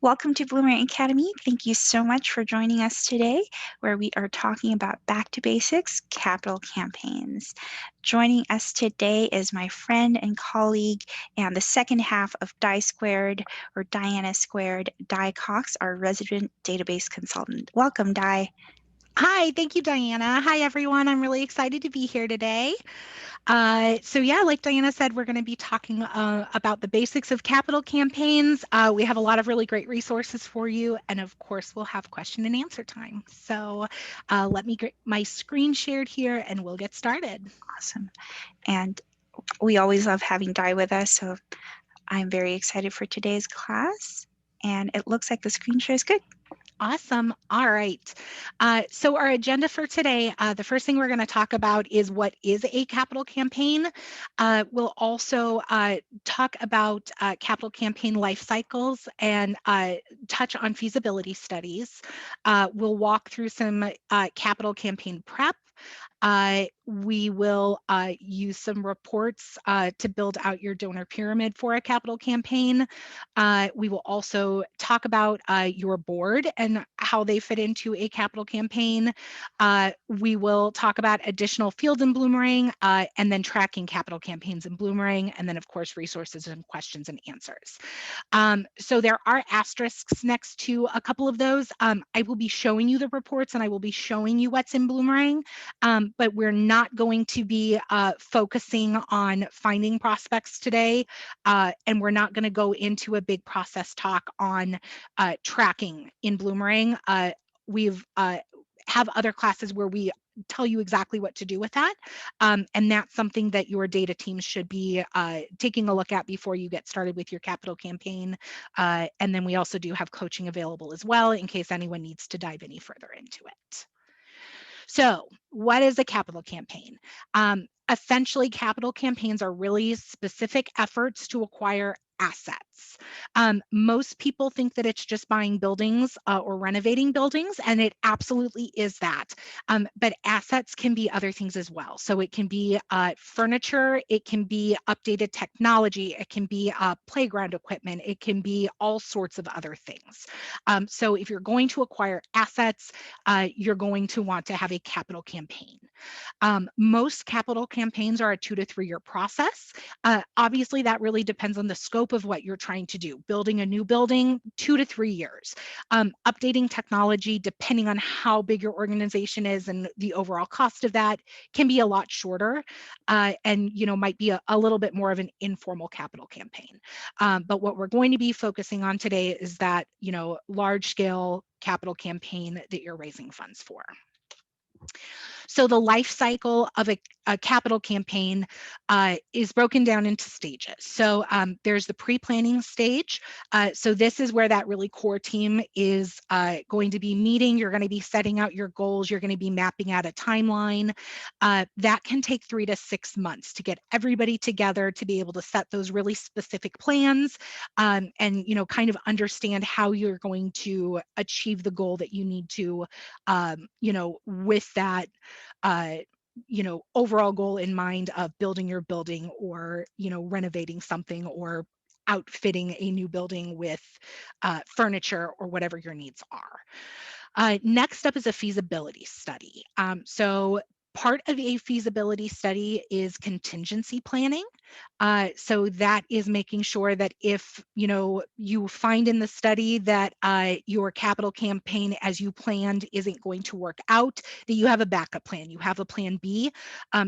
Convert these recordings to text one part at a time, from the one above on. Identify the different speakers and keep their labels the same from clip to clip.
Speaker 1: Welcome to Bloomerang Academy. Thank you so much for joining us today, where we are talking about back to basics capital campaigns. Joining us today is my friend and colleague and the second half of Di Squared, or Diana Squared, Di Cox, our resident database consultant. Welcome, Di.
Speaker 2: Hi, thank you, Diana. Hi, everyone. I'm really excited to be here today. Yeah, like Diana said, we're going to be talking about the basics of capital campaigns. We have a lot of really great resources for you. And of course, we'll have question and answer time. So let me get my screen shared here and we'll get started.
Speaker 1: Awesome. And we always love having Di with us, so I'm very excited for today's class. And it looks like the screen share is good.
Speaker 2: Awesome. All right. So our agenda for today, the first thing we're going to talk about is what is a capital campaign. We'll also talk about capital campaign life cycles and touch on feasibility studies. We'll walk through some capital campaign prep. We will use some reports to build out your donor pyramid for a capital campaign. We will also talk about your board and how they fit into a capital campaign. We will talk about additional fields in Bloomerang and then tracking capital campaigns in Bloomerang, and then of course resources and questions and answers. So there are asterisks next to a couple of those. I will be showing you the reports and I will be showing you what's in Bloomerang, but we're not going to be focusing on finding prospects today, and we're not going to go into a big process talk on tracking in Bloomerang. We've have other classes where we tell you exactly what to do with that. And that's something that your data teams should be taking a look at before you get started with your capital campaign. And then we also do have coaching available as well in case anyone needs to dive any further into it. So what is a capital campaign? Essentially, capital campaigns are really specific efforts to acquire assets. Most people think that it's just buying buildings or renovating buildings, and it absolutely is that. But assets can be other things as well. So it can be furniture, it can be updated technology, it can be playground equipment, it can be all sorts of other things. So if you're going to acquire assets, you're going to want to have a capital campaign. Most capital campaigns are a 2 to 3 year process. Obviously, that really depends on the scope of what you're trying to do. Building a new building, 2 to 3 years. Updating technology, depending on how big your organization is and the overall cost of that, can be a lot shorter, and might be a little bit more of an informal capital campaign. But what we're going to be focusing on today is that large scale capital campaign that you're raising funds for. So the life cycle of a capital campaign is broken down into stages. So there's the pre-planning stage. So this is where that really core team is going to be meeting. You're going to be setting out your goals. You're going to be mapping out a timeline. That can take 3 to 6 months to get everybody together to be able to set those really specific plans, and kind of understand how you're going to achieve the goal that you need to, with that overall goal in mind of building your building or renovating something or outfitting a new building with furniture or whatever your needs are. Next up is a feasibility study. So part of a feasibility study is contingency planning. So that is making sure that if you find in the study that your capital campaign as you planned isn't going to work out, that you have a backup plan. You have a plan B.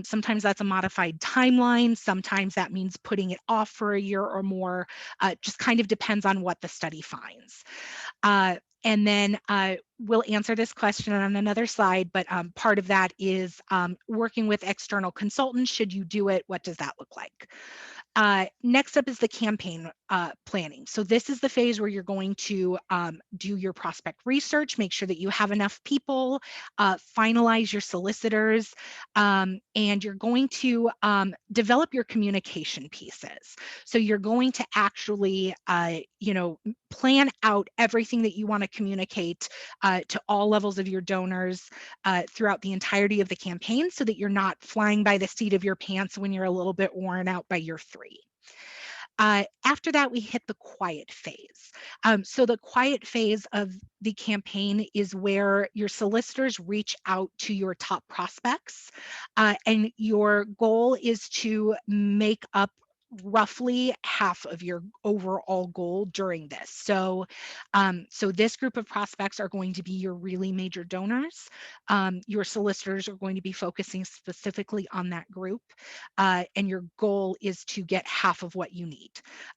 Speaker 2: Sometimes that's a modified timeline. Sometimes that means putting it off for a year or more. Just kind of depends on what the study finds. And then we'll answer this question on another slide, but part of that is working with external consultants. Should you do it? What does that look like? Next up is the campaign planning. So this is the phase where you're going to do your prospect research, make sure that you have enough people, finalize your solicitors, and you're going to develop your communication pieces. So you're going to actually, plan out everything that you want to communicate to all levels of your donors throughout the entirety of the campaign so that you're not flying by the seat of your pants when you're a little bit worn out by year 3. After that, we hit the quiet phase. So the quiet phase of the campaign is where your solicitors reach out to your top prospects, and your goal is to make up roughly half of your overall goal during this. So this group of prospects are going to be your really major donors. Your solicitors are going to be focusing specifically on that group, and your goal is to get half of what you need.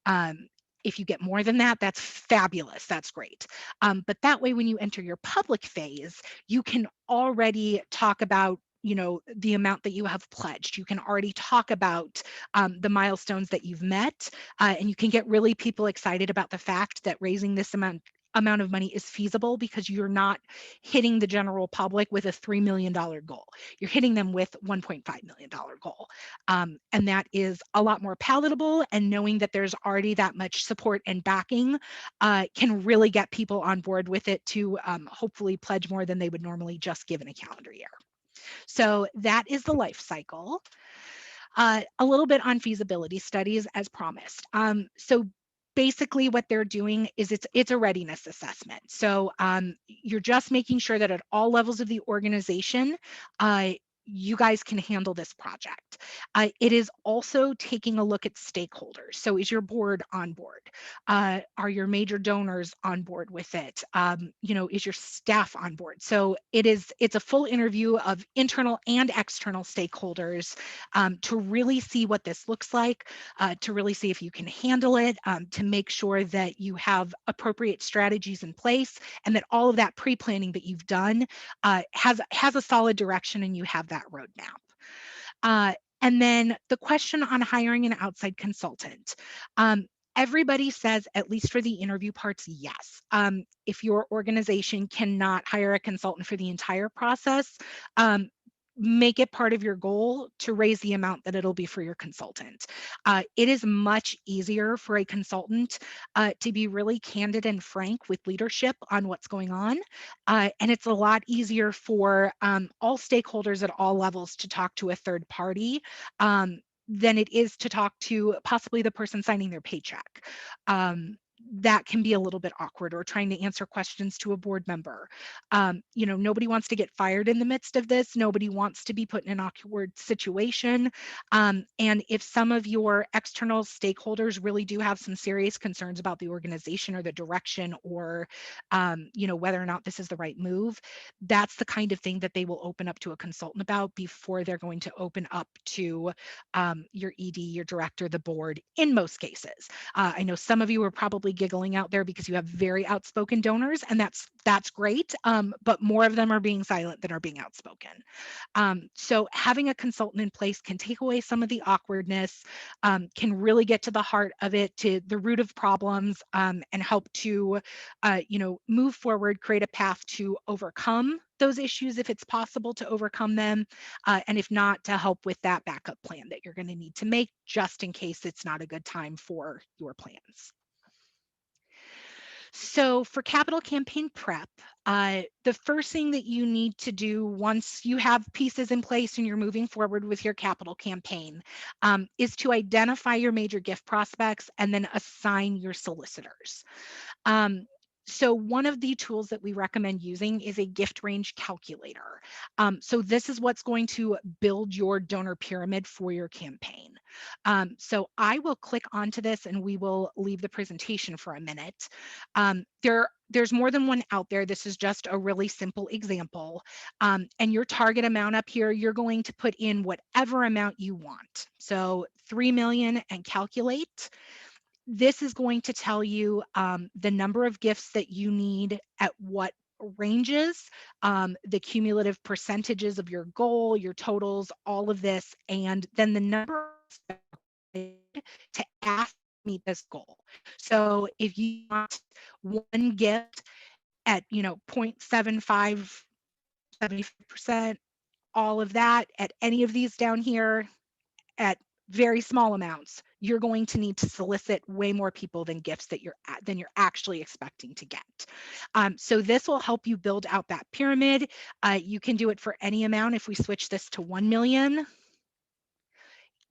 Speaker 2: Um, if you get more than that, that's fabulous. That's great. But that way, when you enter your public phase, you can already talk about the amount that you have pledged. You can already talk about the milestones that you've met, and you can get really people excited about the fact that raising this amount of money is feasible, because you're not hitting the general public with a $3 million goal. You're hitting them with $1.5 million goal. And that is a lot more palatable, and knowing that there's already that much support and backing can really get people on board with it to hopefully pledge more than they would normally just give in a calendar year. So that is the life cycle. A little bit on feasibility studies as promised. So basically what they're doing is it's a readiness assessment. So you're just making sure that at all levels of the organization, you guys can handle this project. It is also taking a look at stakeholders. So is your board on board? Are your major donors on board with it? Is your staff on board? So it's a full interview of internal and external stakeholders, to really see what this looks like, to really see if you can handle it, to make sure that you have appropriate strategies in place, and that all of that pre-planning that you've done has a solid direction, and you have that roadmap. And then the question on hiring an outside consultant. Everybody says, at least for the interview parts, yes. If your organization cannot hire a consultant for the entire process, make it part of your goal to raise the amount that it'll be for your consultant. It is much easier for a consultant to be really candid and frank with leadership on what's going on. And it's a lot easier for all stakeholders at all levels to talk to a third party than it is to talk to possibly the person signing their paycheck. That can be a little bit awkward, or trying to answer questions to a board member. Nobody wants to get fired in the midst of this. Nobody wants to be put in an awkward situation. And if some of your external stakeholders really do have some serious concerns about the organization or the direction, or whether or not this is the right move, that's the kind of thing that they will open up to a consultant about before they're going to open up to your ED, your director, the board, in most cases. I know some of you are probably giggling out there because you have very outspoken donors, and that's great, but more of them are being silent than are being outspoken. So having a consultant in place can take away some of the awkwardness, can really get to the heart of it, to the root of problems, and help to move forward, create a path to overcome those issues if it's possible to overcome them, and if not, to help with that backup plan that you're going to need to make just in case it's not a good time for your plans. So for capital campaign prep, the first thing that you need to do once you have pieces in place and you're moving forward with your capital campaign, is to identify your major gift prospects and then assign your solicitors. Um, so one of the tools that we recommend using is a gift range calculator. So this is what's going to build your donor pyramid for your campaign. So I will click onto this and we will leave the presentation for a minute. There's more than one out there. This is just a really simple example. And your target amount up here, you're going to put in whatever amount you want. So 3 million and calculate. This is going to tell you the number of gifts that you need at what ranges, the cumulative percentages of your goal, your totals, all of this, and then the number to ask to meet this goal. So if you want one gift at 0.75, 70%, all of that at any of these down here at very small amounts, you're going to need to solicit way more people than gifts that you're actually expecting to get. So this will help you build out that pyramid. You can do it for any amount. If we switch this to 1 million,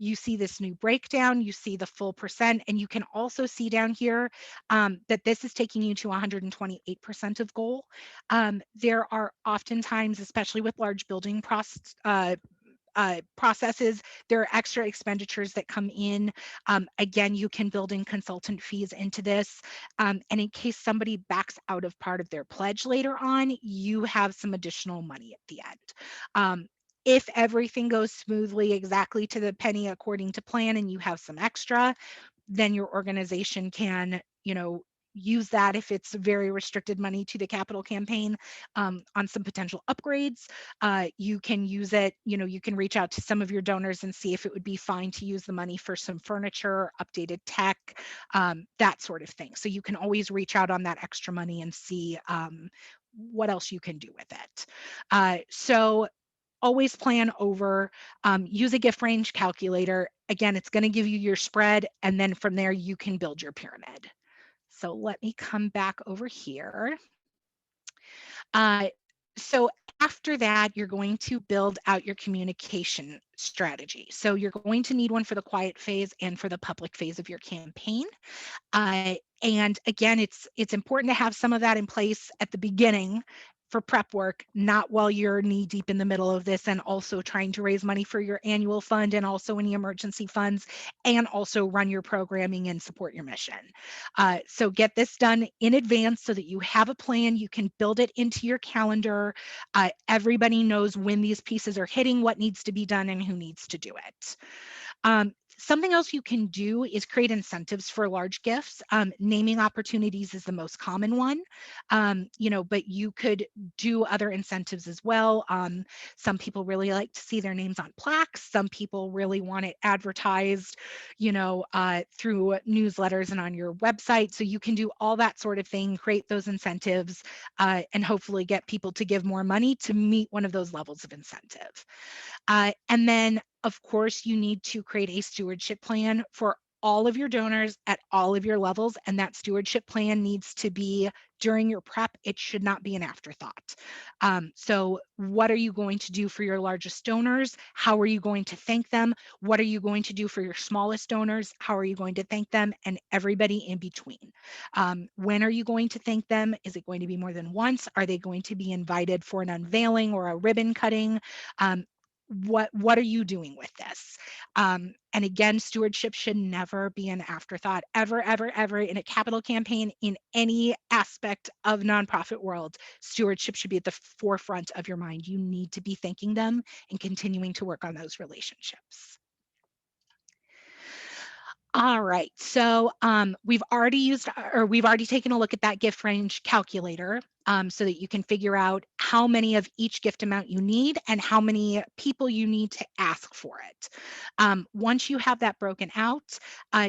Speaker 2: you see this new breakdown, you see the full percent, and you can also see down here that this is taking you to 128% of goal. There are oftentimes, especially with large building processes, there are extra expenditures that come in. Again, you can build in consultant fees into this. And in case somebody backs out of part of their pledge later on, you have some additional money at the end. If everything goes smoothly, exactly to the penny according to plan, and you have some extra, then your organization can, use that if it's very restricted money to the capital campaign on some potential upgrades. You can use it, you can reach out to some of your donors and see if it would be fine to use the money for some furniture, updated tech, that sort of thing. So you can always reach out on that extra money and see what else you can do with it. So always plan over, use a gift range calculator. Again, it's going to give you your spread, and then from there you can build your pyramid. So let me come back over here. So after that, you're going to build out your communication strategy. So you're going to need one for the quiet phase and for the public phase of your campaign. And again, it's important to have some of that in place at the beginning for prep work, not while you're knee deep in the middle of this and also trying to raise money for your annual fund and also any emergency funds, and also run your programming and support your mission. So get this done in advance so that you have a plan, you can build it into your calendar. Everybody knows when these pieces are hitting, what needs to be done, and who needs to do it. Something else you can do is create incentives for large gifts. Naming opportunities is the most common one, but you could do other incentives as well. Some people really like to see their names on plaques. Some people really want it advertised, through newsletters and on your website. So you can do all that sort of thing, create those incentives, and hopefully get people to give more money to meet one of those levels of incentive. And then, of course, you need to create a stewardship plan for all of your donors at all of your levels. And that stewardship plan needs to be during your prep. It should not be an afterthought. So what are you going to do for your largest donors? How are you going to thank them? What are you going to do for your smallest donors? How are you going to thank them? And everybody in between. When are you going to thank them? Is it going to be more than once? Are they going to be invited for an unveiling or a ribbon cutting? What are you doing with this? And again, stewardship should never be an afterthought, ever, ever, ever in a capital campaign in any aspect of nonprofit world. Stewardship should be at the forefront of your mind. You need to be thanking them and continuing to work on those relationships. All right, so we've already taken a look at that gift range calculator so that you can figure out how many of each gift amount you need and how many people you need to ask for it. Once you have that broken out,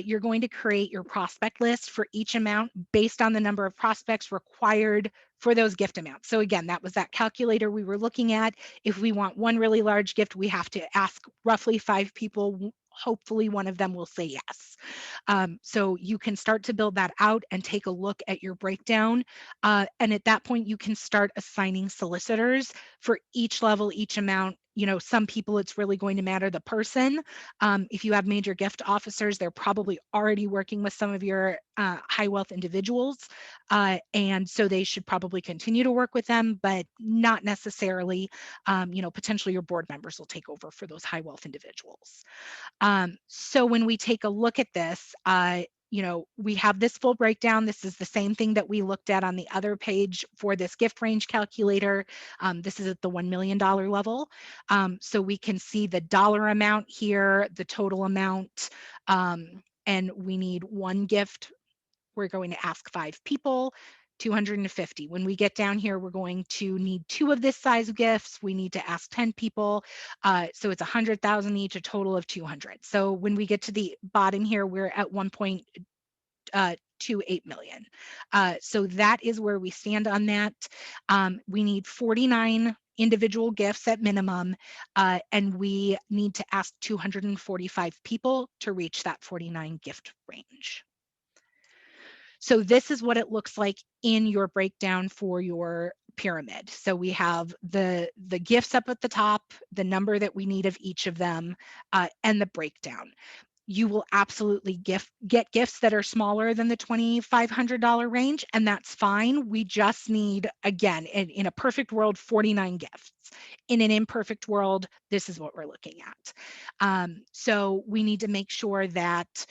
Speaker 2: you're going to create your prospect list for each amount based on the number of prospects required for those gift amounts. So again, that was that calculator we were looking at. If we want one really large gift, we have to ask roughly 5 people. Hopefully one of them will say yes. So you can start to build that out and take a look at your breakdown. And at that point, you can start assigning solicitors for each level, each amount. Some people it's really going to matter the person. If you have major gift officers, they're probably already working with some of your high wealth individuals. And so they should probably continue to work with them, but not necessarily, potentially your board members will take over for those high wealth individuals. So when we take a look at this, we have this full breakdown. This is the same thing that we looked at on the other page for this gift range calculator. This is at the $1 million level. So we can see the dollar amount here, the total amount, and we need one gift. We're going to ask 5 people. 250. When we get down here, we're going to need 2 of this size gifts. We need to ask 10 people. So it's 100,000 each, a total of 200. So when we get to the bottom here, we're at 1.28 million. So that is where we stand on that. We need 49 individual gifts at minimum, and we need to ask 245 people to reach that 49 gift range. So this is what it looks like in your breakdown for your pyramid. So we have the gifts up at the top, the number that we need of each of them, and the breakdown. You will absolutely get gifts that are smaller than the $2,500 range, and that's fine. We just need, again, in a perfect world, 49 gifts. In an imperfect world, this is what we're looking at. So we need to make sure that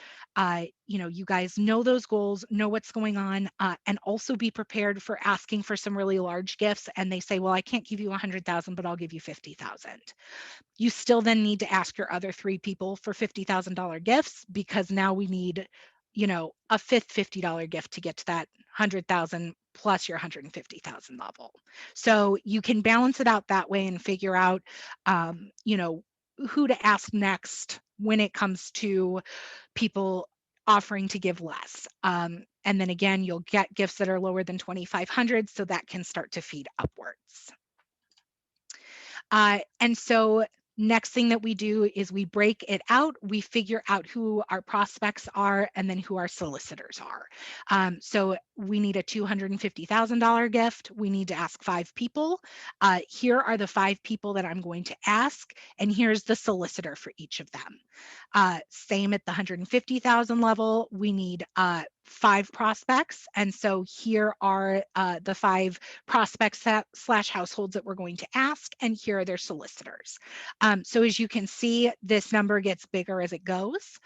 Speaker 2: you guys know those goals, know what's going on, and also be prepared for asking for some really large gifts. And they say, well, I can't give you 100,000, but I'll give you 50,000. You still then need to ask your other 3 people for $50,000 gifts, because now we need, a fifth $50 gift to get to that 100,000 plus your 150,000 level. So you can balance it out that way and figure out, who to ask next when it comes to people offering to give less. And then again, you'll get gifts that are lower than 2,500, so that can start to feed upwards. And so next thing that we do is we break it out. We figure out who our prospects are and then who our solicitors are. So we need a $250,000 gift. We need to ask 5 people. Here are the 5 people that I'm going to ask, and here's the solicitor for each of them. Same at the 150,000 level. We need 5 prospects, and so here are the 5 prospects slash households that we're going to ask, and here are their solicitors. So as you can see, this number gets bigger as it goes,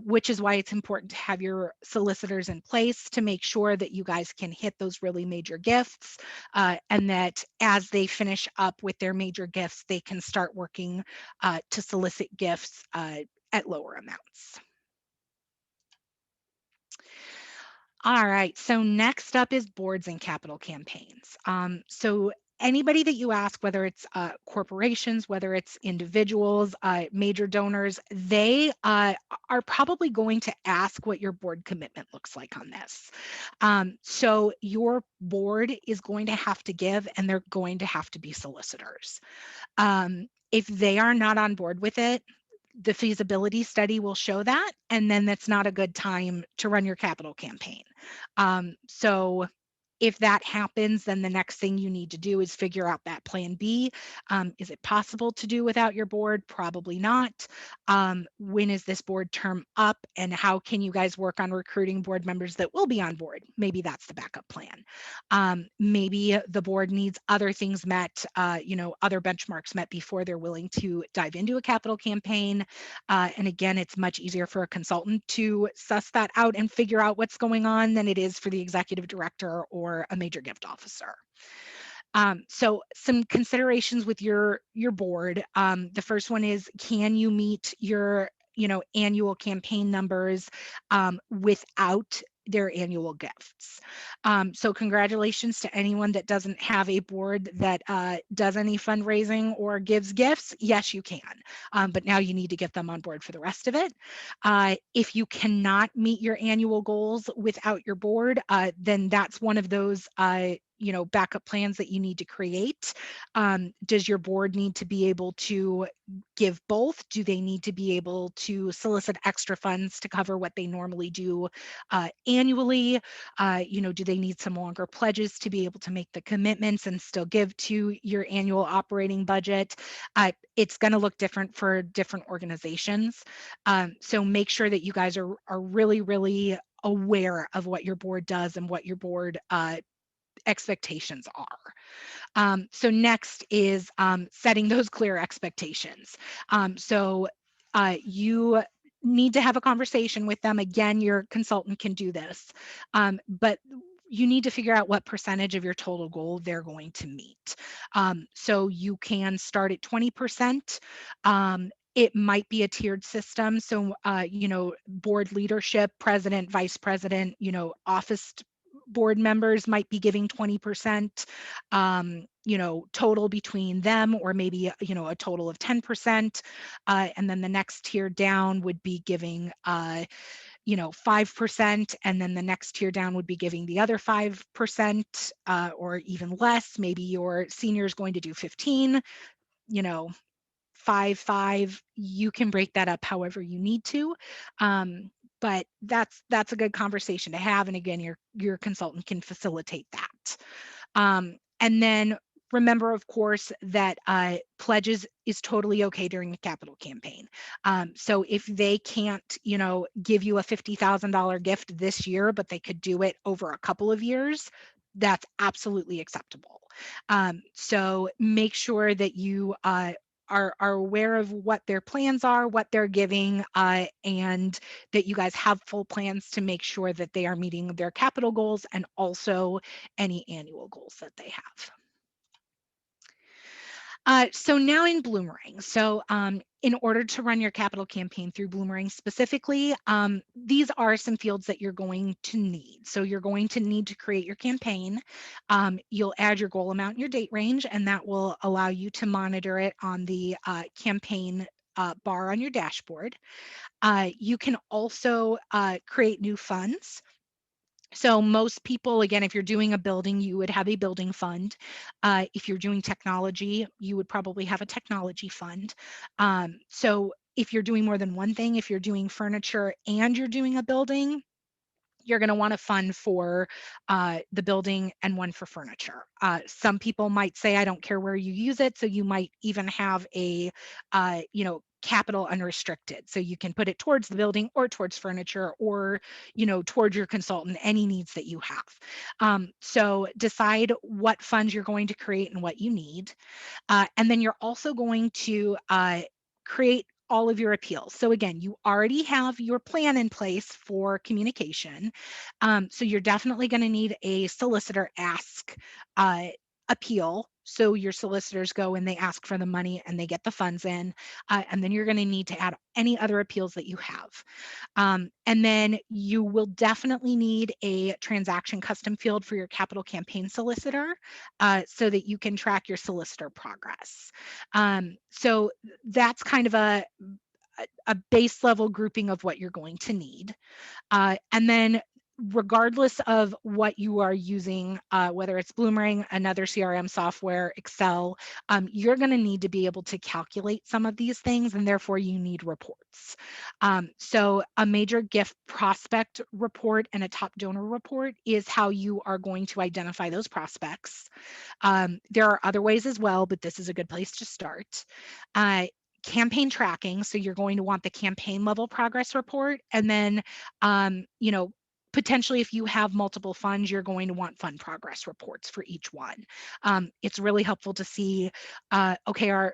Speaker 2: which is why it's important to have your solicitors in place to make sure that you guys can hit those really major gifts, and that as they finish up with their major gifts, they can start working to solicit gifts at lower amounts. All right, so next up is boards and capital campaigns. So anybody that you ask, whether it's corporations, whether it's individuals, major donors, they are probably going to ask what your board commitment looks like on this. So your board is going to have to give, and they're going to have to be solicitors. If they are not on board with it, the feasibility study will show that, and then that's not a good time to run your capital campaign. So if that happens, then the next thing you need to do is figure out that plan B. Is it possible to do without your board? Probably not. When is this board term up, and how can you guys work on recruiting board members that will be on board? Maybe that's the backup plan. Maybe the board needs other things met, other benchmarks met before they're willing to dive into a capital campaign. And again, it's much easier for a consultant to suss that out and figure out what's going on than it is for the executive director or a major gift officer. So some considerations with your board. The first one is, can you meet your annual campaign numbers without their annual gifts? So congratulations to anyone that doesn't have a board that does any fundraising or gives gifts. Yes, you can, but now you need to get them on board for the rest of it. If you cannot meet your annual goals without your board, then that's one of those backup plans that you need to create. Does your board need to be able to give both? Do they need to be able to solicit extra funds to cover what they normally do annually? Do they need some longer pledges to be able to make the commitments and still give to your annual operating budget? It's going to look different for different organizations. So make sure that you guys are really, really aware of what your board does and what your board expectations are. So next is setting those clear expectations. So you need to have a conversation with them. Again, your consultant can do this, but you need to figure out what percentage of your total goal they're going to meet. So you can start at 20%. It might be a tiered system. So, board leadership, president, vice president, office board members might be giving 20%, total between them, or maybe, a total of 10%. And then the next tier down would be giving, 5%. And then the next tier down would be giving the other 5%, or even less. Maybe your senior is going to do 15, 5. You can break that up however you need to. But that's a good conversation to have. And again, your consultant can facilitate that. And then remember, of course, that pledges is totally okay during the capital campaign. So if they can't, give you a $50,000 gift this year, but they could do it over a couple of years, that's absolutely acceptable. So make sure that you are aware of what their plans are, what they're giving, and that you guys have full plans to make sure that they are meeting their capital goals and also any annual goals that they have. So now in Bloomerang, in order to run your capital campaign through Bloomerang specifically, these are some fields that you're going to need. So you're going to need to create your campaign. You'll add your goal amount and your date range, and that will allow you to monitor it on the campaign bar on your dashboard. You can also create new funds. So most people, again, if you're doing a building, you would have a building fund. If you're doing technology, you would probably have a technology fund. So if you're doing more than one thing, if you're doing furniture and you're doing a building, you're going to want a fund for the building and one for furniture. Some people might say, I don't care where you use it. So you might even have a, capital unrestricted. So you can put it towards the building or towards furniture or, towards your consultant, any needs that you have. So decide what funds you're going to create and what you need. And then you're also going to create all of your appeals. So again, you already have your plan in place for communication. So you're definitely going to need a solicitor ask appeal. So your solicitors go and they ask for the money and they get the funds in. And then you're going to need to add any other appeals that you have. And then you will definitely need a transaction custom field for your capital campaign solicitor so that you can track your solicitor progress. So that's kind of a base level grouping of what you're going to need. And then regardless of what you are using, whether it's Bloomerang, another CRM software, Excel, you're going to need to be able to calculate some of these things, and therefore you need reports. So a major gift prospect report and a top donor report is how you are going to identify those prospects. There are other ways as well, but this is a good place to start. Campaign tracking. So you're going to want the campaign level progress report. And then, potentially if you have multiple funds, you're going to want fund progress reports for each one. It's really helpful to see, okay, our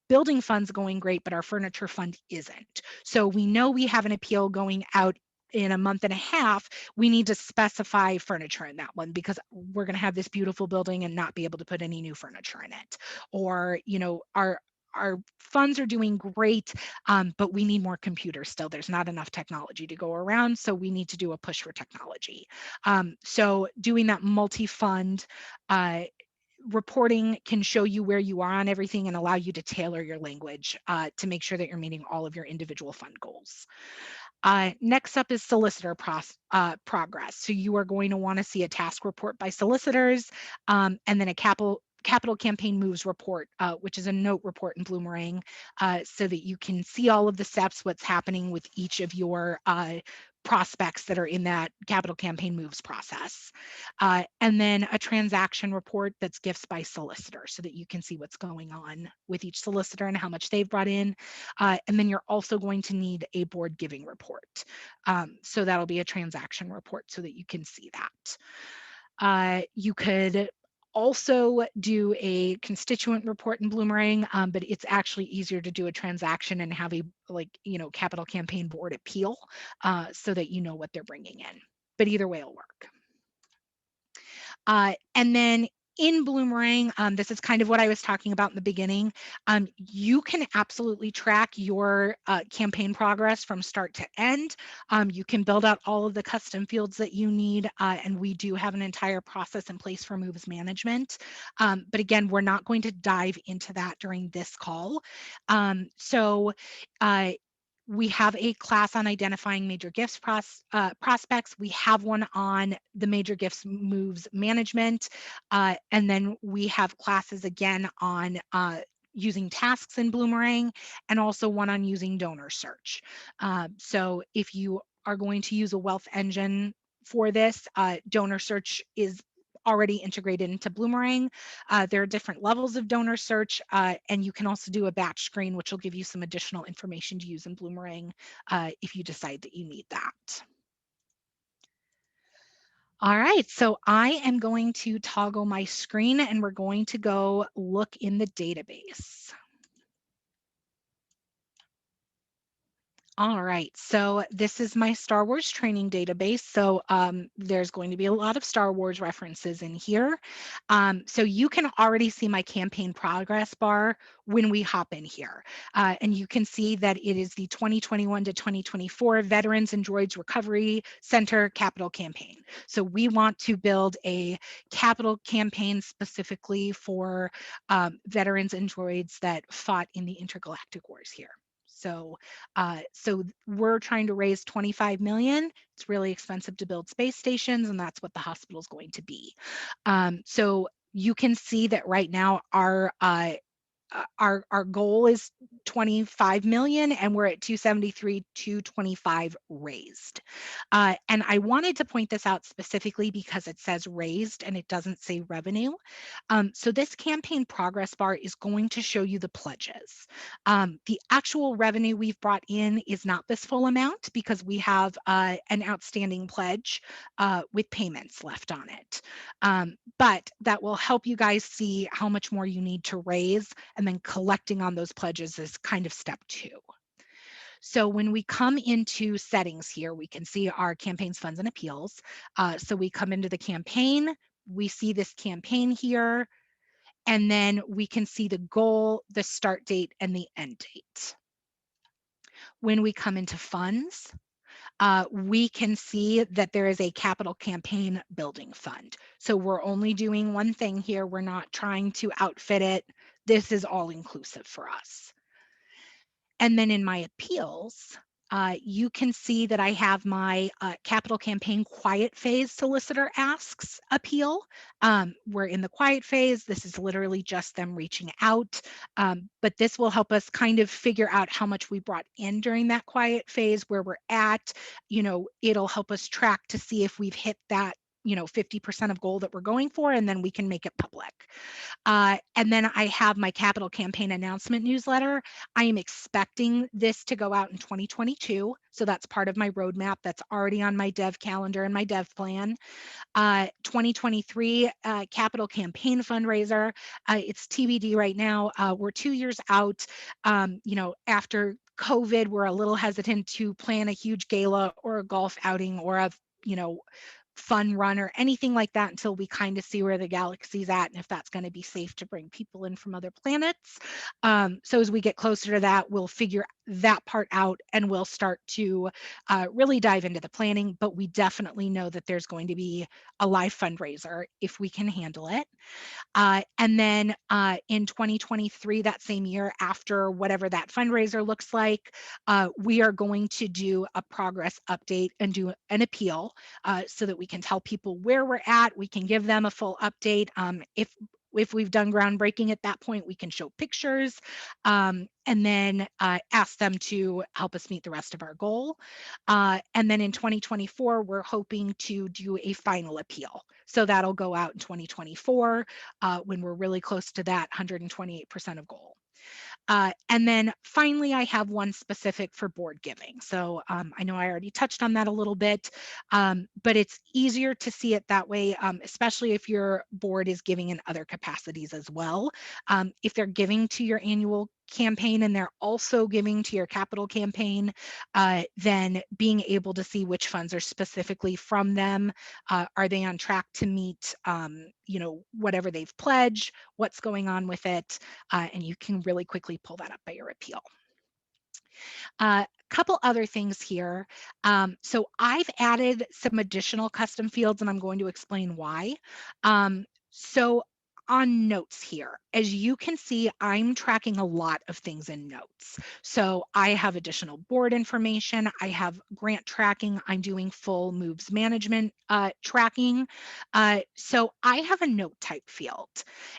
Speaker 2: building fund's going great, but our furniture fund isn't. So we know we have an appeal going out in a month and a half. We need to specify furniture in that one because we're going to have this beautiful building and not be able to put any new furniture in it. Or, our funds are doing great, but we need more computers still. There's not enough technology to go around, so we need to do a push for technology. So doing that multi-fund reporting can show you where you are on everything and allow you to tailor your language to make sure that you're meeting all of your individual fund goals. Next up is solicitor progress. So you are going to want to see a task report by solicitors, and then a capital campaign moves report, which is a note report in Bloomerang, so that you can see all of the steps, what's happening with each of your prospects that are in that capital campaign moves process. And then a transaction report that's gifts by solicitor so that you can see what's going on with each solicitor and how much they've brought in. And then you're also going to need a board giving report. So that'll be a transaction report so that you can see that. You could also do a constituent report in Bloomerang, but it's actually easier to do a transaction and have a capital campaign board appeal so that you know what they're bringing in. But either way will work. And then in Bloomerang, this is kind of what I was talking about in the beginning. You can absolutely track your campaign progress from start to end. You can build out all of the custom fields that you need, and we do have an entire process in place for moves management. But again, we're not going to dive into that during this call. We have a class on identifying major gifts prospects. We have one on the major gifts moves management. And then we have classes again on using tasks in Bloomerang and also one on using donor search. So if you are going to use a wealth engine for this, donor search is already integrated into Bloomerang. There are different levels of donor search, and you can also do a batch screen, which will give you some additional information to use in Bloomerang if you decide that you need that. All right, so I am going to toggle my screen and we're going to go look in the database. All right, so this is my Star Wars training database. So there's going to be a lot of Star Wars references in here. So you can already see my campaign progress bar when we hop in here. And you can see that it is the 2021 to 2024 Veterans and Droids Recovery Center Capital Campaign. So we want to build a capital campaign specifically for veterans and droids that fought in the intergalactic wars here. So we're trying to raise 25 million. It's really expensive to build space stations, and that's what the hospital is going to be. So you can see that right now our goal is 25 million and we're at 273, 225 raised. And I wanted to point this out specifically because it says raised and it doesn't say revenue. So this campaign progress bar is going to show you the pledges. The actual revenue we've brought in is not this full amount because we have an outstanding pledge with payments left on it. But that will help you guys see how much more you need to raise, and then collecting on those pledges is kind of step 2. So when we come into settings here, we can see our campaigns, funds, and appeals. So we come into the campaign, we see this campaign here, and then we can see the goal, the start date, and the end date. When we come into funds, we can see that there is a capital campaign building fund. So we're only doing one thing here. We're not trying to outfit it. This is all inclusive for us. And then in my appeals, you can see that I have my capital campaign quiet phase solicitor asks appeal. We're in the quiet phase. This is literally just them reaching out. But this will help us kind of figure out how much we brought in during that quiet phase, where we're at. It'll help us track to see if we've hit that 50% of goal that we're going for, and then we can make it public. And then I have my capital campaign announcement newsletter. I am expecting this to go out in 2022. So that's part of my roadmap. That's already on my dev calendar and my dev plan. 2023 capital campaign fundraiser. It's TBD right now. We're 2 years out. After COVID, we're a little hesitant to plan a huge gala or a golf outing or a fun run or anything like that until we kind of see where the galaxy's at and if that's going to be safe to bring people in from other planets. So as we get closer to that, we'll figure that part out and we'll start to really dive into the planning. But we definitely know that there's going to be a live fundraiser if we can handle it. And then in 2023, that same year, after whatever that fundraiser looks like, we are going to do a progress update and do an appeal so that we can tell people where we're at. We can give them a full update. If we've done groundbreaking at that point, we can show pictures and then ask them to help us meet the rest of our goal. And then in 2024, we're hoping to do a final appeal. So that'll go out in 2024 when we're really close to that 128% of goal. And then finally, I have one specific for board giving. So I know I already touched on that a little bit, but it's easier to see it that way, especially if your board is giving in other capacities as well. If they're giving to your annual campaign and they're also giving to your capital campaign, then being able to see which funds are specifically from them. Are they on track to meet whatever they've pledged, what's going on with it, and you can really quickly pull that up by your appeal. Couple other things here. So I've added some additional custom fields and I'm going to explain why. So on notes here, as you can see, I'm tracking a lot of things in notes. So I have additional board information, I have grant tracking, I'm doing full moves management tracking. So I have a note type field,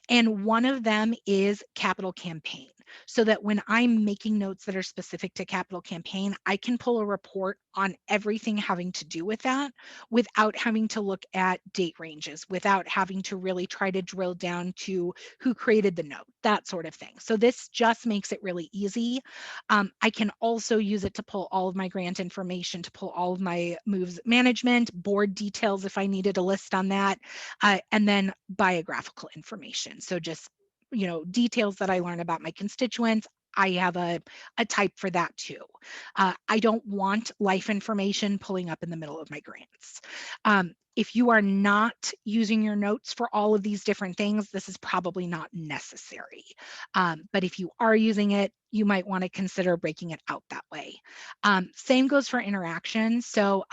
Speaker 2: and one of them is capital campaign. so that when I'm making notes that are specific to capital campaign, I can pull a report on everything having to do with that without having to look at date ranges, without having to really try to drill down to who created the note, that sort of thing. So this just makes it really easy. I can also use it to pull all of my grant information, to pull all of my moves management, board details if I needed a list on that, and then biographical information. So just details that I learn about my constituents. I have a type for that too. I don't want life information pulling up in the middle of my grants. If you are not using your notes for all of these different things, this is probably not necessary. But if you are using it, you might want to consider breaking it out that way. Same goes for interactions. So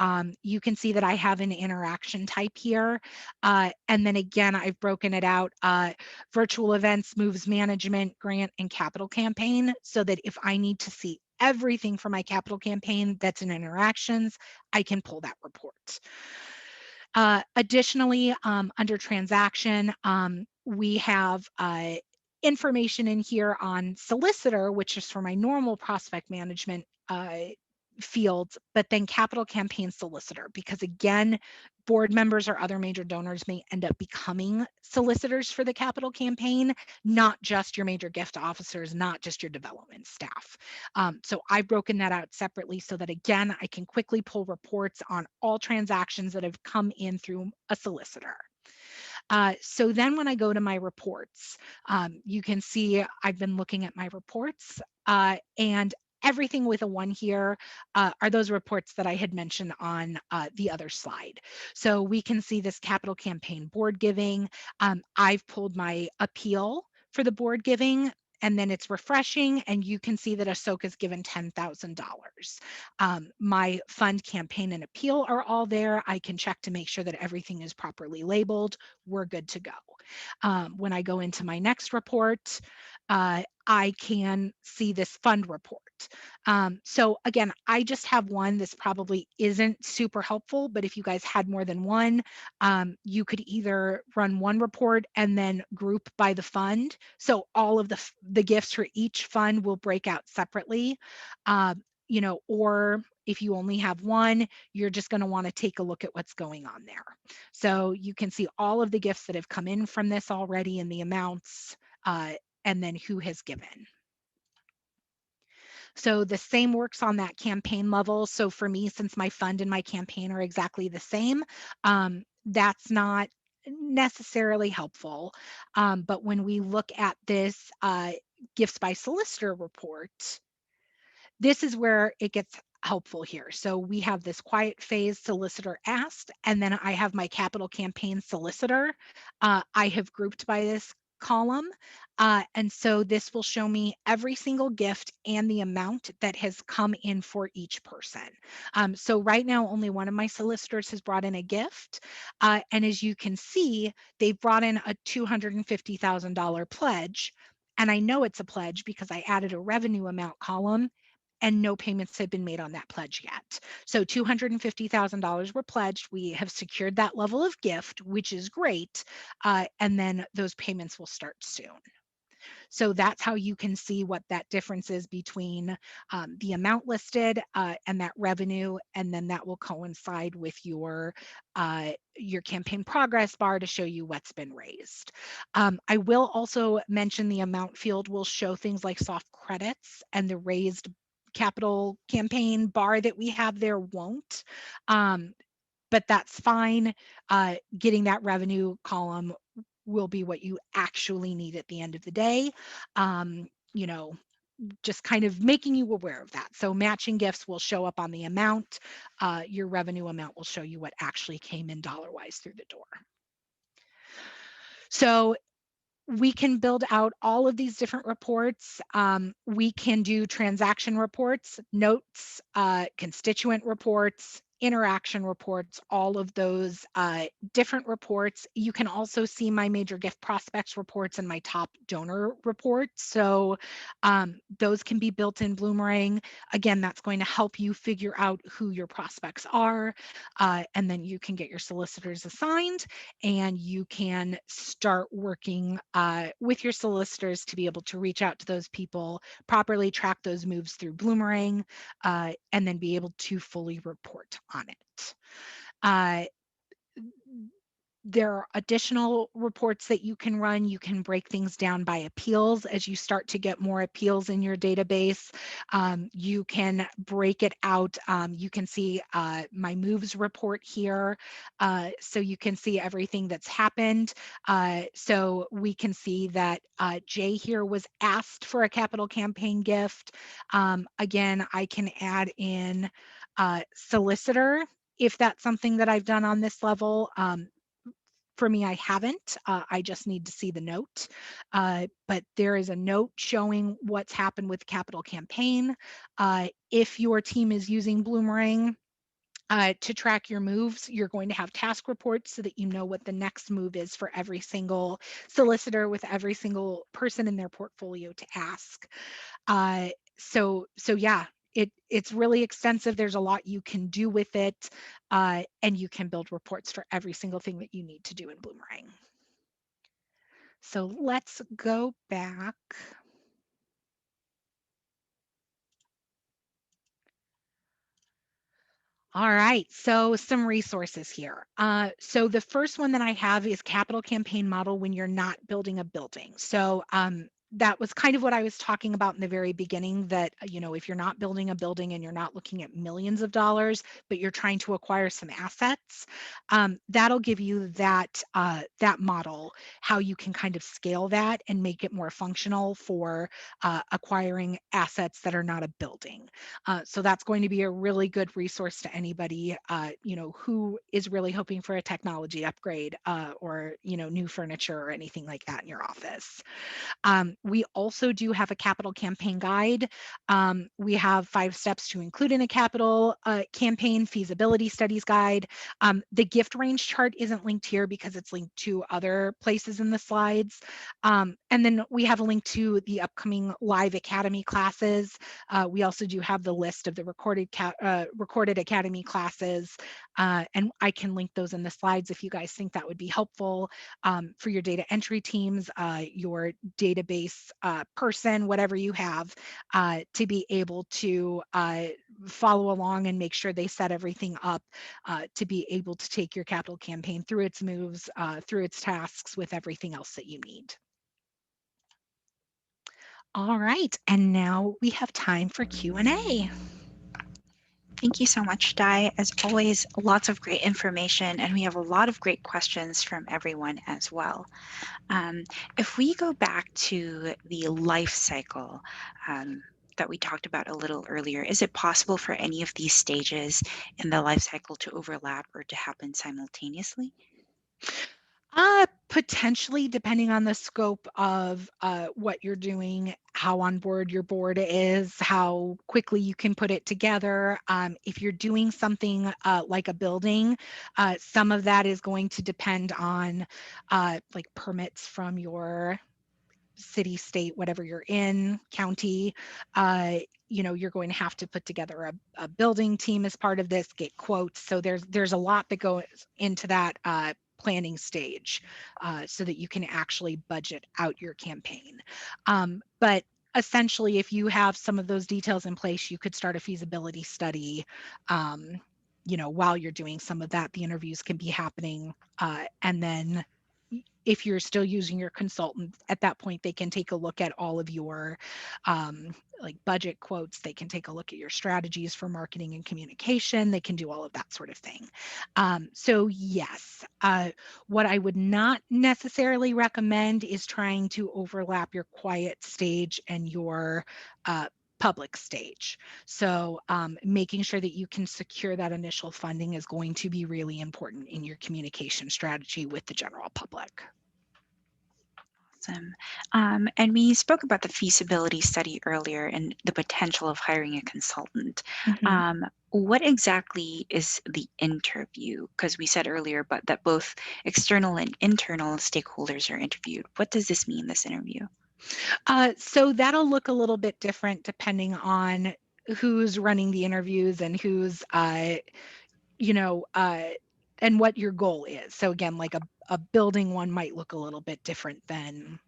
Speaker 2: you can see that I have an interaction type here. And then again, I've broken it out, virtual events, moves management, grant, and capital campaign, so that if I need to see everything for my capital campaign that's in interactions, I can pull that report. Additionally, under transaction, we have information in here on solicitor, which is for my normal prospect management fields, but then capital campaign solicitor, because again, board members or other major donors may end up becoming solicitors for the capital campaign, not just your major gift officers, not just your development staff. So I've broken that out separately so that again, I can quickly pull reports on all transactions that have come in through a solicitor. So then when I go to my reports, you can see I've been looking at my reports, and everything with a 1 here are those reports that I had mentioned on the other slide. So we can see this capital campaign board giving. I've pulled my appeal for the board giving, and then it's refreshing, and you can see that Ahsoka's given $10,000. My fund, campaign, and appeal are all there. I can check to make sure that everything is properly labeled. We're good to go. When I go into my next report, I can see this fund report. So again, I just have one. This probably isn't super helpful, but if you guys had more than one, you could either run one report and then group by the fund. So all of the gifts for each fund will break out separately. Or if you only have one, you're just going to want to take a look at what's going on there. So you can see all of the gifts that have come in from this already and the amounts, and then who has given. So the same works on that campaign level. So for me, since my fund and my campaign are exactly the same, that's not necessarily helpful. But when we look at this gifts by solicitor report, this is where it gets helpful here. So we have this quiet phase solicitor asked, and then I have my capital campaign solicitor. I have grouped by this column. And so this will show me every single gift and the amount that has come in for each person. So right now, only one of my solicitors has brought in a gift. And as you can see, they've brought in a $250,000 pledge. And I know it's a pledge because I added a revenue amount column and no payments have been made on that pledge yet. So $250,000 were pledged. We have secured that level of gift, which is great. And then those payments will start soon. So that's how you can see what that difference is between the amount listed and that revenue, and then that will coincide with your campaign progress bar to show you what's been raised. I will also mention the amount field will show things like soft credits, and the raised capital campaign bar that we have there won't. But that's fine. Getting that revenue column will be what you actually need at the end of the day. You know, just kind of making you aware of that. So matching gifts will show up on the amount. Your revenue amount will show you what actually came in dollar-wise through the door. So we can build out all of these different reports. We can do transaction reports, notes, constituent reports, interaction reports, all of those different reports. You can also see my major gift prospects reports and my top donor reports. So those can be built in Bloomerang. Again, that's going to help you figure out who your prospects are, and then you can get your solicitors assigned, and you can start working with your solicitors to be able to reach out to those people, properly track those moves through Bloomerang, and then be able to fully report on it. Uh, there are additional reports that you can run. You can break things down by appeals. As you start to get more appeals in your database, you can break it out. You can see my moves report here. So you can see everything that's happened. So we can see that Jay here was asked for a capital campaign gift. Again, I can add in solicitor if that's something that I've done on this level. For me, I haven't. I just need to see the note. But there is a note showing what's happened with capital campaign. If your team is using Bloomerang to track your moves, you're going to have task reports so that you know what the next move is for every single solicitor with every single person in their portfolio to ask. So yeah, it's really extensive. There's a lot you can do with it, and you can build reports for every single thing that you need to do in Bloomerang. So let's go back. All right, so some resources here. So the first one that I have is Capital Campaign Model when you're not building a building. So that was kind of what I was talking about in the very beginning, that, if you're not building a building and you're not looking at millions of dollars, but you're trying to acquire some assets, that'll give you that model, how you can kind of scale that and make it more functional for acquiring assets that are not a building. So that's going to be a really good resource to anybody, who is really hoping for a technology upgrade, or, new furniture or anything like that in your office. We also do have a capital campaign guide. We have 5 steps to include in a capital campaign feasibility studies guide. The gift range chart isn't linked here because it's linked to other places in the slides. And then we have a link to the upcoming live academy classes. We also do have the list of the recorded academy classes, and I can link those in the slides if you guys think that would be helpful for your data entry teams, your database person, whatever you have, to be able to follow along and make sure they set everything up to be able to take your capital campaign through its moves, through its tasks, with everything else that you need. All right, and now we have time for Q&A.
Speaker 1: Thank you so much, Di. As always, lots of great information, and we have a lot of great questions from everyone as well. If we go back to the life cycle that we talked about a little earlier, is it possible for any of these stages in the life cycle to overlap or to happen simultaneously?
Speaker 2: Potentially, depending on the scope of what you're doing, how on board your board is, how quickly you can put it together. If you're doing something like a building, some of that is going to depend on like permits from your city, state, whatever you're in, county. You're going to have to put together a building team as part of this, get quotes. So there's a lot that goes into that planning stage, so that you can actually budget out your campaign. But essentially, if you have some of those details in place, you could start a feasibility study. While you're doing some of that, the interviews can be happening, and then if you're still using your consultant at that point, they can take a look at all of your like budget quotes. They can take a look at your strategies for marketing and communication. They can do all of that sort of thing. So yes, what I would not necessarily recommend is trying to overlap your quiet stage and your public stage. So making sure that you can secure that initial funding is going to be really important in your communication strategy with the general public.
Speaker 1: Awesome. And we spoke about the feasibility study earlier and the potential of hiring a consultant.
Speaker 2: Mhm.
Speaker 1: What exactly is the interview? Because we said earlier, but that both external and internal stakeholders are interviewed. What does this mean, this interview?
Speaker 2: So that'll look a little bit different depending on who's running the interviews and who's you know, and what your goal is. So again, like a building one might look a little bit different than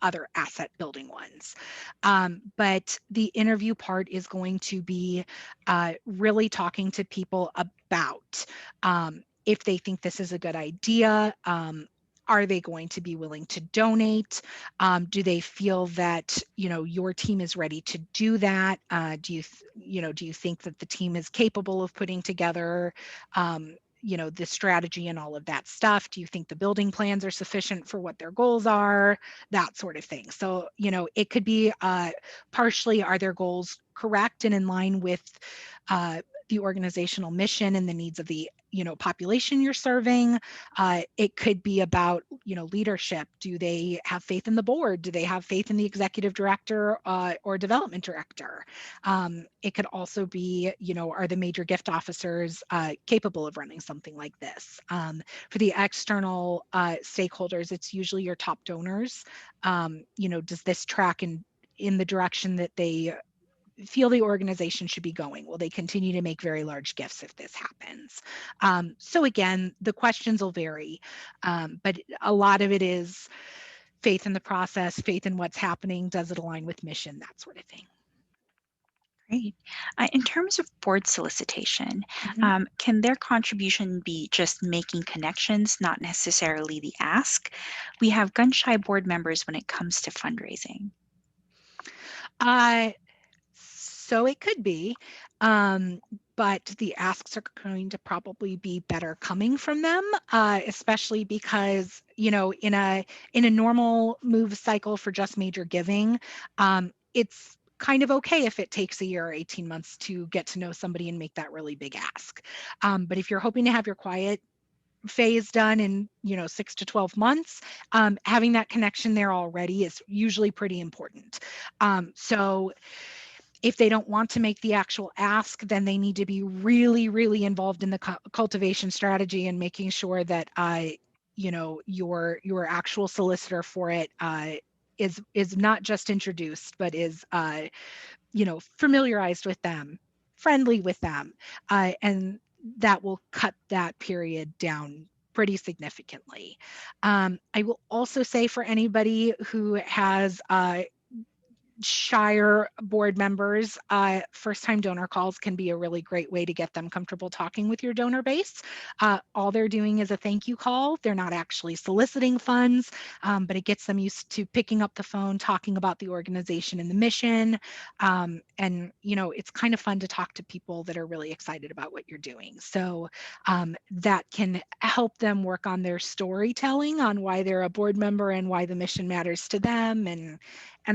Speaker 2: other asset building ones. But the interview part is going to be really talking to people about if they think this is a good idea. Are they going to be willing to donate? Do they feel that your team is ready to do that? Do you think that the team is capable of putting together the strategy and all of that stuff? Do you think the building plans are sufficient for what their goals are? That sort of thing. So it could be partially, are their goals correct and in line with the organizational mission and the needs of the population you're serving? It could be about leadership. Do they have faith in the board? Do they have faith in the executive director or development director? It could also be, are the major gift officers capable of running something like this? For the external stakeholders, it's usually your top donors. Does this track in the direction that they feel the organization should be going? Will they continue to make very large gifts if this happens? So again, the questions will vary, but a lot of it is faith in the process, faith in what's happening, does it align with mission, that sort of thing.
Speaker 1: Great. In terms of board solicitation,
Speaker 2: Mhm.
Speaker 1: can their contribution be just making connections, not necessarily the ask? We have gun-shy board members when it comes to fundraising.
Speaker 2: Uh, so it could be, but the asks are going to probably be better coming from them, especially because in a normal move cycle for just major giving, it's kind of okay if it takes a year or 18 months to get to know somebody and make that really big ask. But if you're hoping to have your quiet phase done in 6 to 12 months, having that connection there already is usually pretty important. So if they don't want to make the actual ask, then they need to be really, really involved in the cultivation strategy and making sure that your actual solicitor for it is not just introduced, but is familiarized with them, friendly with them, and that will cut that period down pretty significantly. I will also say, for anybody who has shire board members, first-time donor calls can be a really great way to get them comfortable talking with your donor base. All they're doing is a thank you call. They're not actually soliciting funds, but it gets them used to picking up the phone, talking about the organization and the mission. And it's kind of fun to talk to people that are really excited about what you're doing. So that can help them work on their storytelling on why they're a board member and why the mission matters to them, and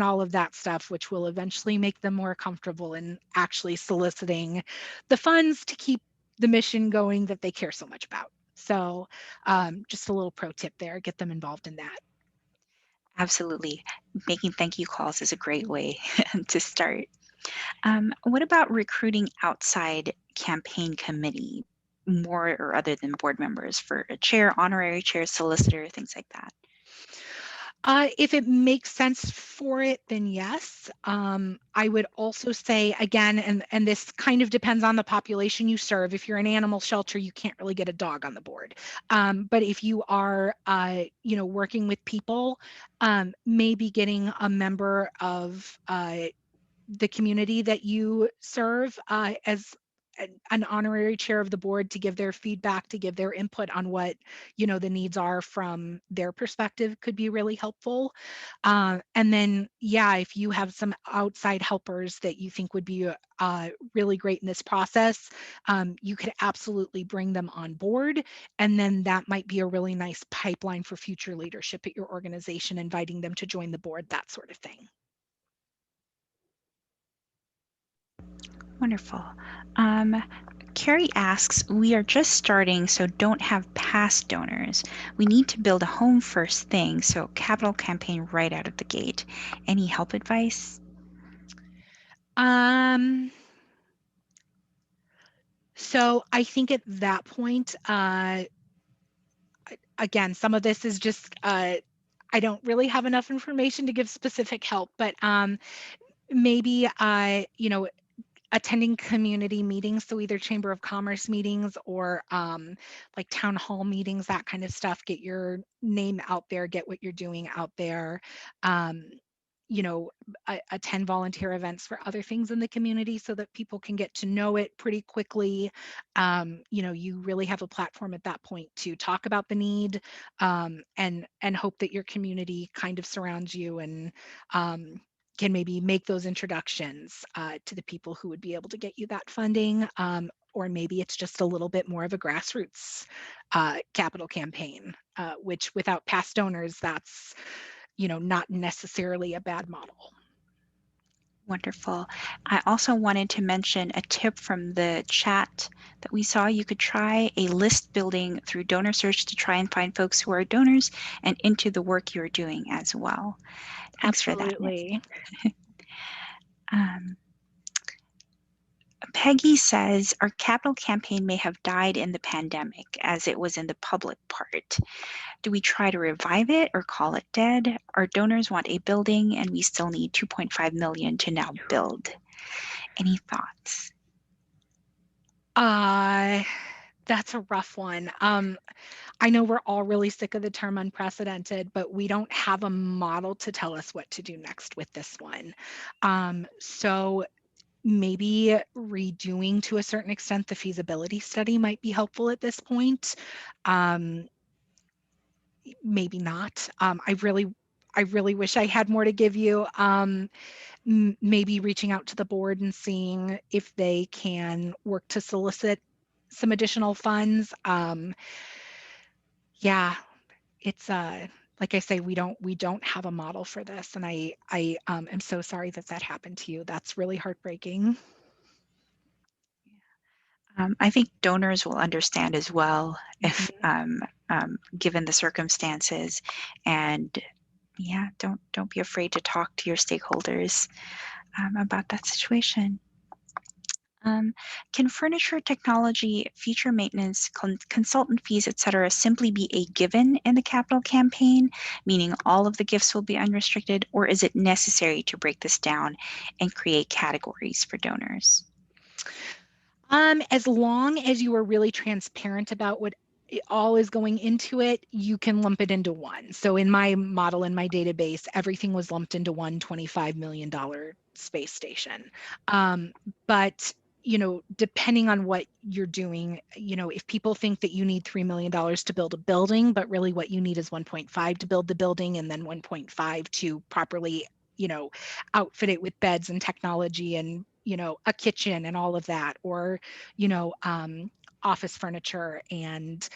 Speaker 2: all of that stuff, which will eventually make them more comfortable in actually soliciting the funds to keep the mission going that they care so much about. So just a little pro tip there, get them involved in that.
Speaker 1: Absolutely. Making thank you calls is a great way to start. What about recruiting outside campaign committee, more or other than board members, for a chair, honorary chair, solicitor, things like that?
Speaker 2: If it makes sense for it, then yes. I would also say, again, and this kind of depends on the population you serve. If you're an animal shelter, you can't really get a dog on the board. But if you are, working with people, maybe getting a member of the community that you serve as an honorary chair of the board to give their feedback, to give their input on what the needs are from their perspective could be really helpful. And then, yeah, if you have some outside helpers that you think would be really great in this process, you could absolutely bring them on board. And then that might be a really nice pipeline for future leadership at your organization, inviting them to join the board, that sort of thing.
Speaker 1: Wonderful. Um, Carrie asks, we are just starting, so don't have past donors. We need to build a home first thing, so capital campaign right out of the gate. Any help advice?
Speaker 2: So I think at that point, again, some of this is just, I don't really have enough information to give specific help, but maybe, attending community meetings, so either Chamber of Commerce meetings or like town hall meetings, that kind of stuff. Get your name out there, get what you're doing out there. Um, attend volunteer events for other things in the community so that people can get to know it pretty quickly. You really have a platform at that point to talk about the need, and hope that your community kind of surrounds you and can maybe make those introductions to the people who would be able to get you that funding. Or maybe it's just a little bit more of a grassroots capital campaign, which without past donors, that's not necessarily a bad model.
Speaker 1: Wonderful. I also wanted to mention a tip from the chat that we saw. You could try a list building through donor search to try and find folks who are donors and into the work you're doing as well. Thanks for that,
Speaker 2: Absolutely.
Speaker 1: Um, Peggy says our capital campaign may have died in the pandemic as it was in the public part. Do we try to revive it or call it dead? Our donors want a building and we still need 2.5 million to now build. Any thoughts?
Speaker 2: That's a rough one. I know we're all really sick of the term unprecedented, but we don't have a model to tell us what to do next with this one. So maybe redoing to a certain extent the feasibility study might be helpful at this point. Maybe not. I really wish I had more to give you. Maybe reaching out to the board and seeing if they can work to solicit some additional funds. Yeah, it's like I say, we don't have a model for this, and I am so sorry that that happened to you. That's really heartbreaking.
Speaker 1: I think donors will understand as well if
Speaker 2: Mhm.
Speaker 1: given the circumstances, and yeah, don't be afraid to talk to your stakeholders about that situation. Can furniture, technology, feature maintenance, consultant fees, etc., simply be a given in the capital campaign, meaning all of the gifts will be unrestricted, or is it necessary to break this down and create categories for donors?
Speaker 2: As long as you are really transparent about what all is going into it, you can lump it into one. So in my model, in my database, everything was lumped into one $25 million space station. But depending on what you're doing, if people think that you need $3 million to build a building, but really what you need is 1.5 to build the building and then 1.5 to properly, outfit it with beds and technology and, a kitchen and all of that, or, you know, um, office furniture and,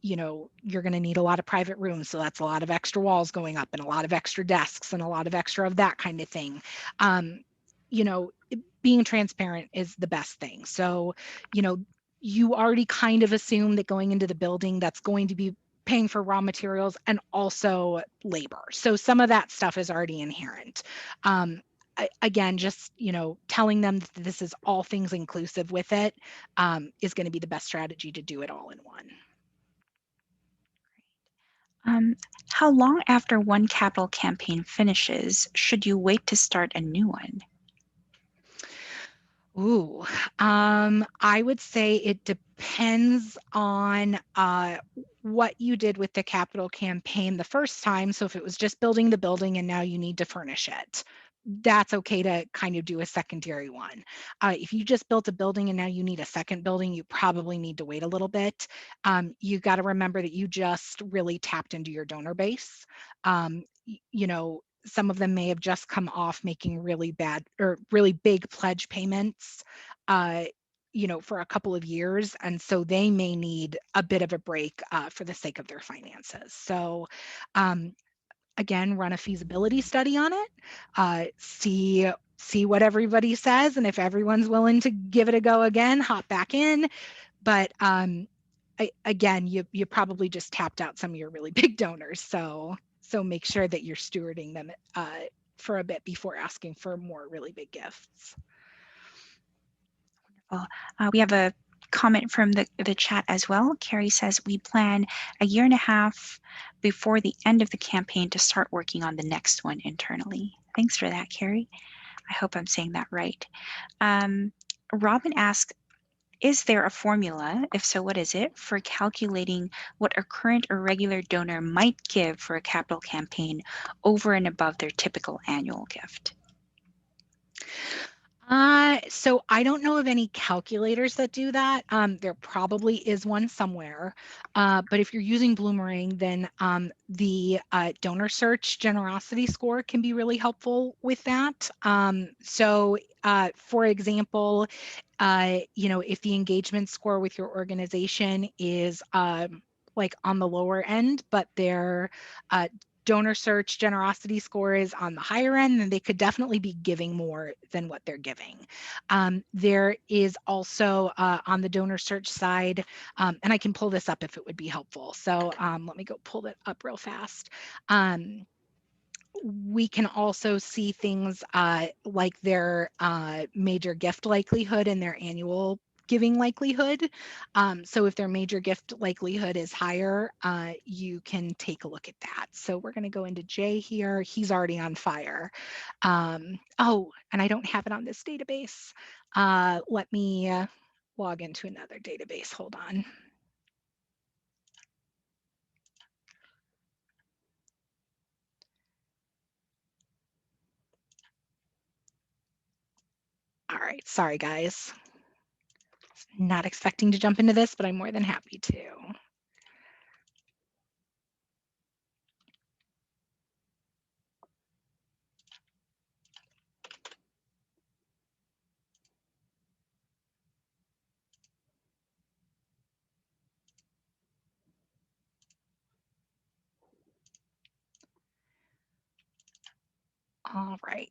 Speaker 2: you're going to need a lot of private rooms. So that's a lot of extra walls going up and a lot of extra desks and a lot of extra of that kind of thing. Um, you know, being transparent is the best thing. So, you know, you already kind of assume that going into the building, that's going to be paying for raw materials and also labor. So some of that stuff is already inherent. Again, just telling them that this is all things inclusive with it, is going to be the best strategy to do it all in one.
Speaker 1: Um, how long after one capital campaign finishes should you wait to start a new one?
Speaker 2: Ooh, I would say it depends on what you did with the capital campaign the first time. So if it was just building the building and now you need to furnish it, that's okay to kind of do a secondary one. If you just built a building and now you need a second building, you probably need to wait a little bit. You got to remember that you just really tapped into your donor base. Some of them may have just come off making really bad or really big pledge payments, uh, for a couple of years. And so they may need a bit of a break for the sake of their finances. So, again, run a feasibility study on it, see see what everybody says, and if everyone's willing to give it a go again, hop back in. But again, you probably just tapped out some of your really big donors, so make sure that you're stewarding them for a bit before asking for more really big gifts.
Speaker 1: Well, we have a comment from the chat as well. Carrie says, we plan a year and a half before the end of the campaign to start working on the next one internally. Thanks for that, Carrie. I hope I'm saying that right. Robin asks, is there a formula? If so, what is it for calculating what a current or regular donor might give for a capital campaign over and above their typical annual gift?
Speaker 2: So I don't know of any calculators that do that. There probably is one somewhere. But if you're using Bloomerang, then the donor search generosity score can be really helpful with that. For example, if the engagement score with your organization is like on the lower end, but their donor search generosity score is on the higher end, then they could definitely be giving more than what they're giving. There is also on the donor search side, and I can pull this up if it would be helpful. So let me go pull that up real fast. We can also see things like their major gift likelihood and their annual giving likelihood. So if their major gift likelihood is higher, you can take a look at that. So we're going to go into Jay here. He's already on fire. Oh, and I don't have it on this database. Let me log into another database. Hold on. All right, sorry guys. Not expecting to jump into this, but I'm more than happy to. All right.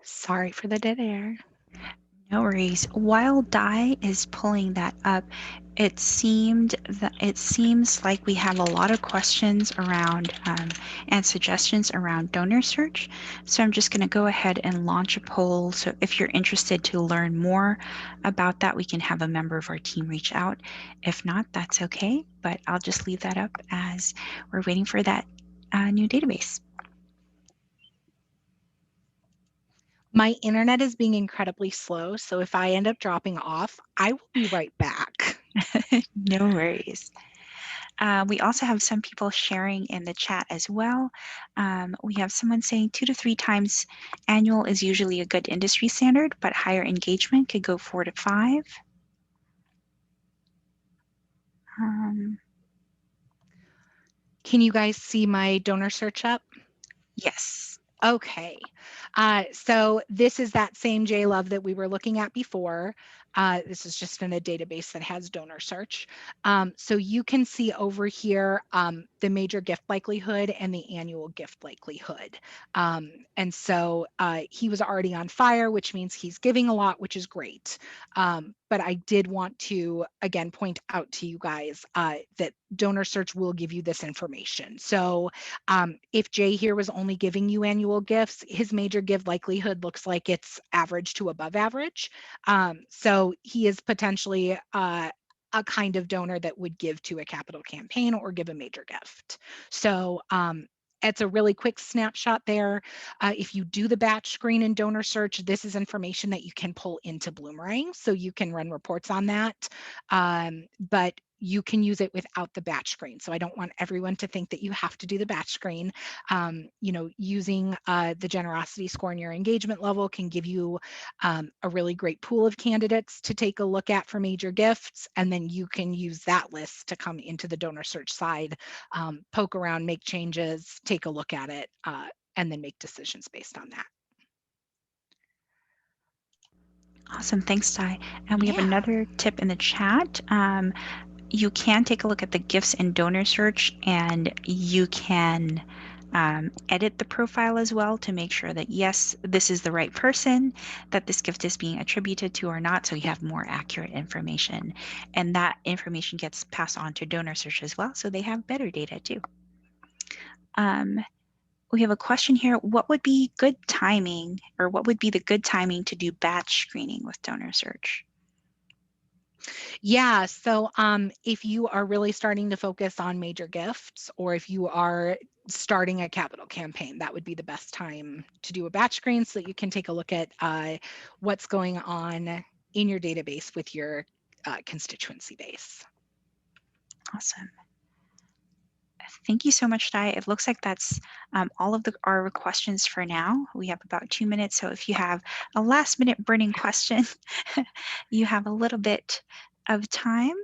Speaker 2: Sorry for the dead air.
Speaker 1: No worries. While Di is pulling that up, it seems like we have a lot of questions around and suggestions around donor search. So I'm just going to go ahead and launch a poll. So if you're interested to learn more about that, we can have a member of our team reach out. If not, that's okay. But I'll just leave that up as we're waiting for that new database.
Speaker 2: My internet is being incredibly slow, so if I end up dropping off, I will be right back.
Speaker 1: No worries. We also have some people sharing in the chat as well. We have someone saying 2 to 3 times annual is usually a good industry standard, but higher engagement could go 4 to 5.
Speaker 2: Can you guys see my donor search up?
Speaker 1: Yes.
Speaker 2: Okay. So this is that same JLove that we were looking at before. This is just in a database that has donor search. So you can see over here the major gift likelihood and the annual gift likelihood. And so he was already on fire, which means he's giving a lot, which is great. But I did want to, again, point out to you guys that donor search will give you this information. So if Jay here was only giving you annual gifts, his major give likelihood looks like it's average to above average. So he is potentially a kind of donor that would give to a capital campaign or give a major gift. So it's a really quick snapshot there. If you do the batch screen and donor search, this is information that you can pull into Bloomerang, so you can run reports on that. But you can use it without the batch screen. So I don't want everyone to think that you have to do the batch screen. Using the generosity score and your engagement level can give you a really great pool of candidates to take a look at for major gifts. And then you can use that list to come into the donor search side, poke around, make changes, take a look at it, and then make decisions based on that.
Speaker 1: Awesome. Thanks, Di. And we have
Speaker 2: Yeah.
Speaker 1: another tip in the chat. You can take a look at the gifts in donor search, and you can edit the profile as well to make sure that, yes, this is the right person that this gift is being attributed to or not, so you have more accurate information. And that information gets passed on to donor search as well, so they have better data too. We have a question here. What would be good timing, or what would be the good timing to do batch screening with donor search?
Speaker 2: Yeah, so if you are really starting to focus on major gifts, or if you are starting a capital campaign, that would be the best time to do a batch screen so that you can take a look at what's going on in your database with your constituency base.
Speaker 1: Awesome. Thank you so much, Di. It looks like that's all of our questions for now. We have about 2 minutes, so if you have a last-minute burning question, you have a little bit of time.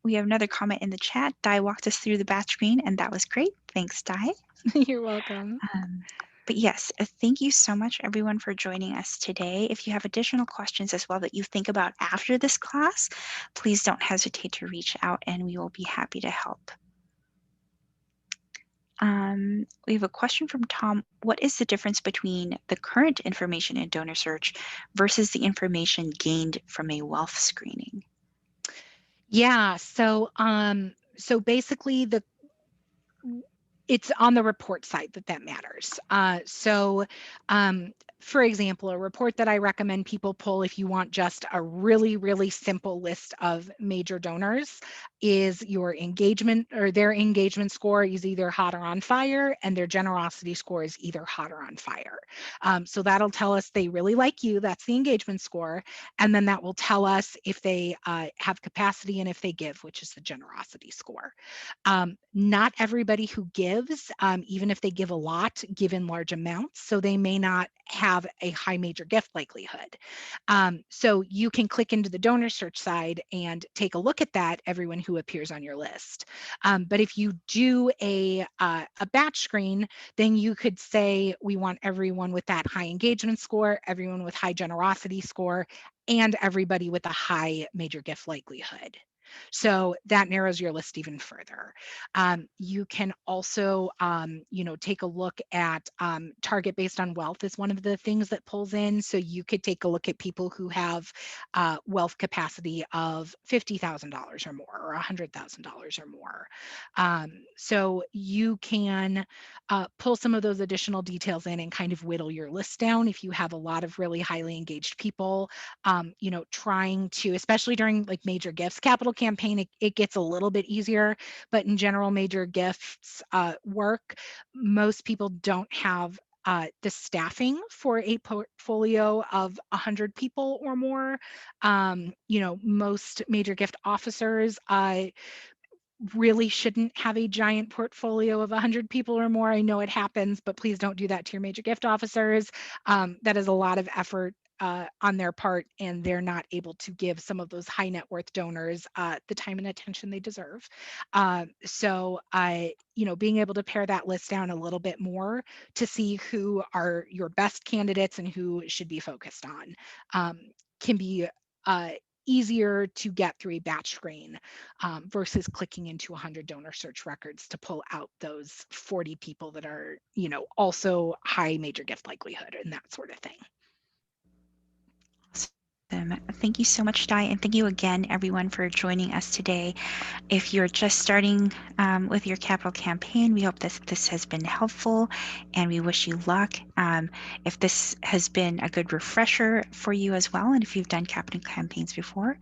Speaker 1: We have another comment in the chat. Di walked us through the batch screen, and that was great. Thanks, Di.
Speaker 2: You're welcome.
Speaker 1: But yes, thank you so much, everyone, for joining us today. If you have additional questions as well that you think about after this class, please don't hesitate to reach out, and we will be happy to help. We have a question from Tom. What is the difference between the current information in donor search versus the information gained from a wealth screening?
Speaker 2: Yeah, so basically it's on the report side that matters. For example, a report that I recommend people pull if you want just a really, really simple list of major donors is your engagement, or their engagement score is either hot or on fire, and their generosity score is either hot or on fire. So that'll tell us they really like you. That's the engagement score. And then that will tell us if they have capacity and if they give, which is the generosity score. Not everybody who gives, even if they give a lot, give in large amounts, so they may not have a high major gift likelihood. So you can click into the donor search side and take a look at that, everyone who appears on your list. But if you do a batch screen, then you could say, we want everyone with that high engagement score, everyone with high generosity score, and everybody with a high major gift likelihood. So that narrows your list even further. You can also, take a look at target based on wealth is one of the things that pulls in. So you could take a look at people who have wealth capacity of $50,000 or more, or $100,000 or more. So you can pull some of those additional details in and kind of whittle your list down if you have a lot of really highly engaged people, trying to, especially during like major gifts, capital campaign, it gets a little bit easier, but in general, major gifts work. Most people don't have the staffing for a portfolio of 100 people or more. Most major gift officers really shouldn't have a giant portfolio of 100 people or more. I know it happens, but please don't do that to your major gift officers. That is a lot of effort on their part, and they're not able to give some of those high net worth donors the time and attention they deserve. Being able to pare that list down a little bit more to see who are your best candidates and who should be focused on can be easier to get through a batch screen versus clicking into 100 donor search records to pull out those 40 people that are, also high major gift likelihood and that sort of thing.
Speaker 1: Thank you so much, Di, and thank you again, everyone, for joining us today. If you're just starting with your capital campaign, we hope that this has been helpful, and we wish you luck. If this has been a good refresher for you as well, and if you've done capital campaigns before,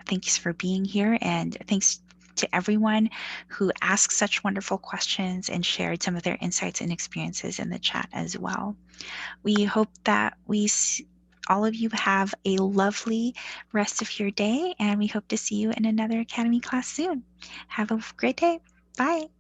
Speaker 1: thanks for being here, and thanks to everyone who asked such wonderful questions and shared some of their insights and experiences in the chat as well. We hope that we all of you have a lovely rest of your day, and we hope to see you in another Academy class soon. Have a great day. Bye.